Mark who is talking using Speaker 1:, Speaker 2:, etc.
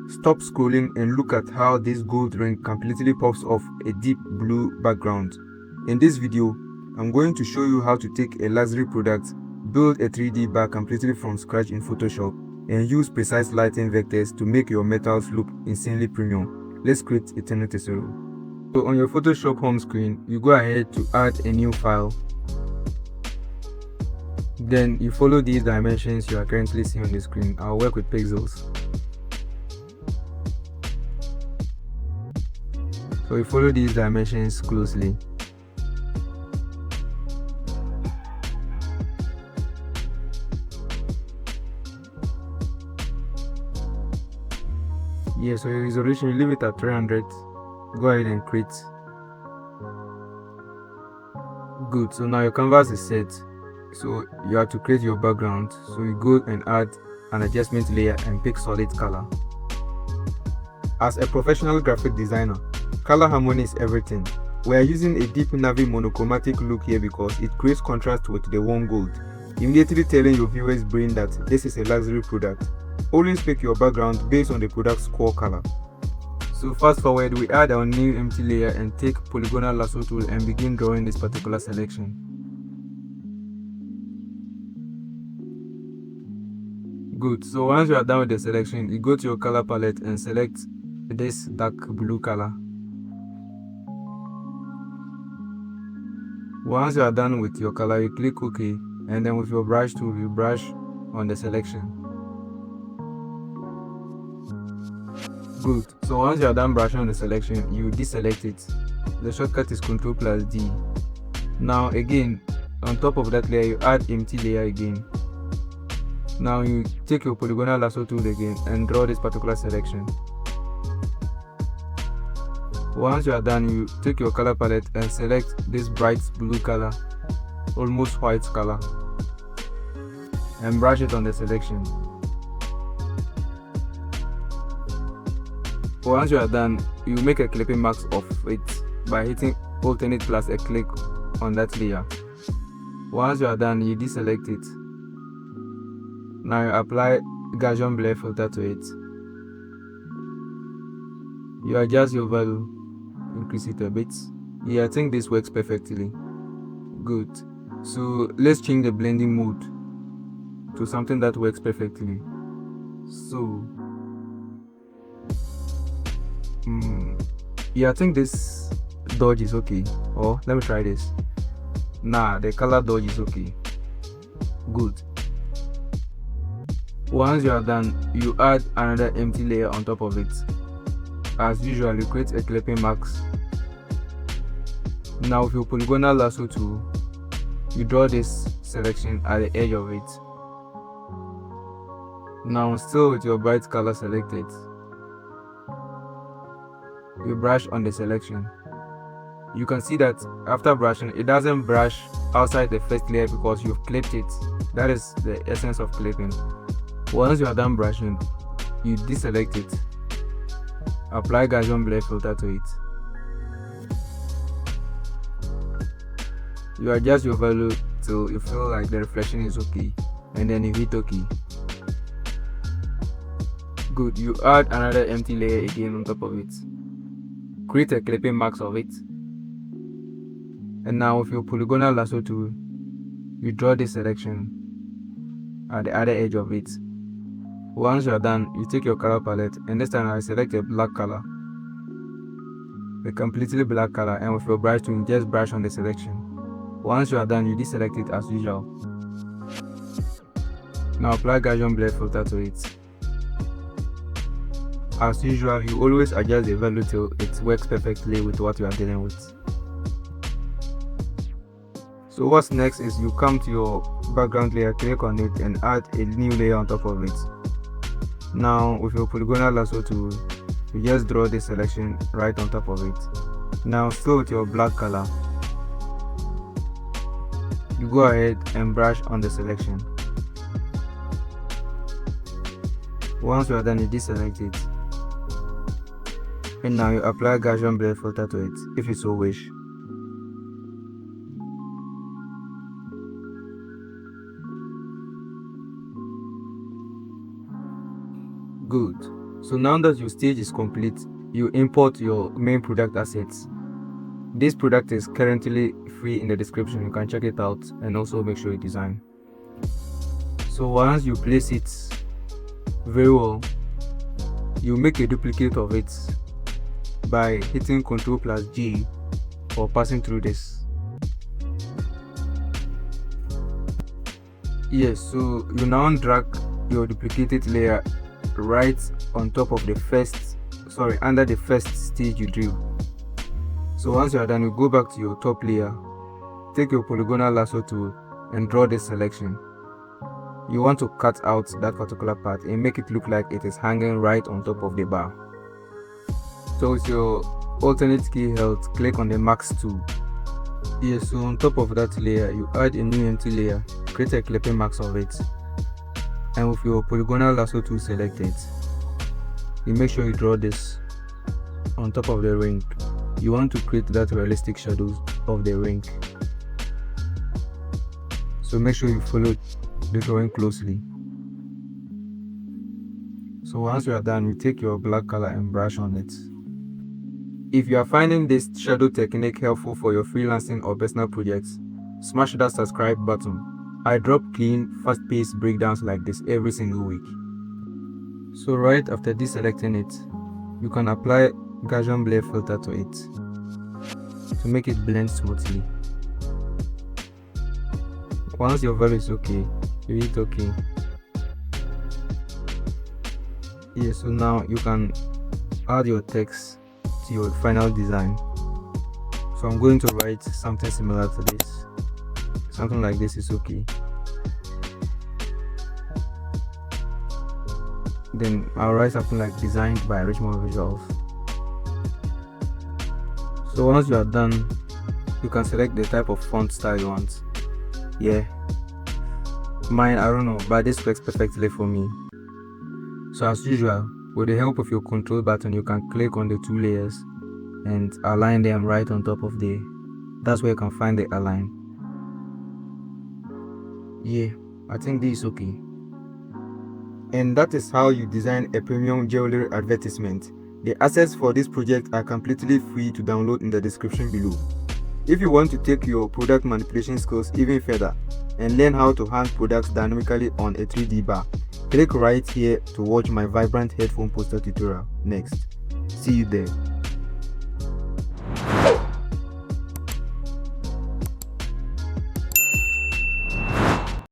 Speaker 1: Stop scrolling and look at how this gold ring completely pops off a deep blue background. In this video, I'm going to show you how to take a luxury product, build a 3D bar completely from scratch in Photoshop, and use precise lighting vectors to make your metals look insanely premium. Let's create a tunnel tutorial. So on your Photoshop home screen, you go ahead to add a new file. Then you follow these dimensions you are currently seeing on the screen. I'll work with pixels. So you follow these dimensions closely. Yeah, so your resolution, you leave it at 300. Go ahead and create. Good, so now your canvas is set. So you have to create your background. So you go and add an adjustment layer and pick solid color. As a professional graphic designer, color harmony is everything. We are using a deep navy monochromatic look here because it creates contrast with the warm gold, immediately telling your viewers' brain that this is a luxury product. Always pick your background based on the product's core color. So fast forward, we add our new empty layer and take polygonal lasso tool and begin drawing this particular selection. Good, so once you are done with the selection, you go to your color palette and select this dark blue color. Once you are done with your color, you click OK, and then with your brush tool, you brush on the selection. Good, so once you are done brushing on the selection, you deselect it. The shortcut is Ctrl+D. Now again, on top of that layer, you add empty layer again. Now you take your polygonal lasso tool again and draw this particular selection. Once you are done, you take your color palette and select this bright blue color, almost white color, and brush it on the selection. Once you are done, you make a clipping mask of it by hitting alternate plus a click on that layer. Once you are done, you deselect it. Now you apply Gaussian blur filter to it. You adjust your value, increase it a bit. Yeah, I think this works perfectly. Good. So let's change the blending mode to something that works perfectly. So yeah, I think this dodge is okay. Or let me try this. Nah, the color dodge is okay. Good. Once you are done, you add another empty layer on top of it. As usual, you create a clipping mask. Now with your polygonal lasso tool, you draw this selection at the edge of it. Now still with your bright color selected, you brush on the selection. You can see that after brushing, it doesn't brush outside the first layer because you've clipped it. That is the essence of clipping. Once you are done brushing, you deselect it, apply Gaussian blur filter to it. You adjust your value till you feel like the reflection is okay, and then you hit OK. Good, you add another empty layer again on top of it. Create a clipping mask of it. And now with your polygonal lasso tool, you draw this selection at the other edge of it. Once you are done, you take your color palette, and this time I select a black color, a completely black color, and with your brush tool, just brush on the selection. Once you are done, you deselect it as usual. Now apply Gaussian blur filter to it. As usual, you always adjust the value till it works perfectly with what you are dealing with. So what's next is you come to your background layer, click on it, and add a new layer on top of it. Now with your polygonal lasso tool, you just draw this selection right on top of it. Now still with your black color, you go ahead and brush on the selection. Once you are done, you deselect it. And now you apply Gaussian blur filter to it if you so wish. Good. So now that your stage is complete, you import your main product assets. This product is currently free in the description, you can check it out and also make sure you design. So once you place it very well, you make a duplicate of it by hitting Ctrl+G or passing through this. Yes, so you now drag your duplicated layer right on top of under the first stage you drew. So once you are done, you go back to your top layer, take your polygonal lasso tool and draw this selection. You want to cut out that particular part and make it look like it is hanging right on top of the bar. So with your alternate key held, click on the max tool. Yes, so on top of that layer, you add a new empty layer, create a clipping mask of it, and with your polygonal lasso tool selected, you make sure you draw this on top of the ring. You want to create that realistic shadows of the ring, so make sure you follow the drawing closely. So once you are done, you take your black color and brush on it. If you are finding this shadow technique helpful for your freelancing or personal projects, smash that subscribe button. I drop clean, fast-paced breakdowns like this every single week. So right after deselecting it, you can apply Gaussian blur filter to it to make it blend smoothly. Once your value is okay, you hit OK. Yeah, so now you can add your text to your final design. So I'm going to write something similar to this. Something like this is okay. Then I'll write something like designed by Richmond Visuals. So once you are done, you can select the type of font style you want. Yeah, mine, I don't know, but this works perfectly for me. So as usual, with the help of your control button, you can click on the two layers and align them right on top of that's where you can find the align. Yeah, I think this is okay. And that is how you design a premium jewelry advertisement. The assets for this project are completely free to download in the description below. If you want to take your product manipulation skills even further and learn how to hang products dynamically on a 3D bar, click right here to watch my vibrant headphone poster tutorial next. See you there.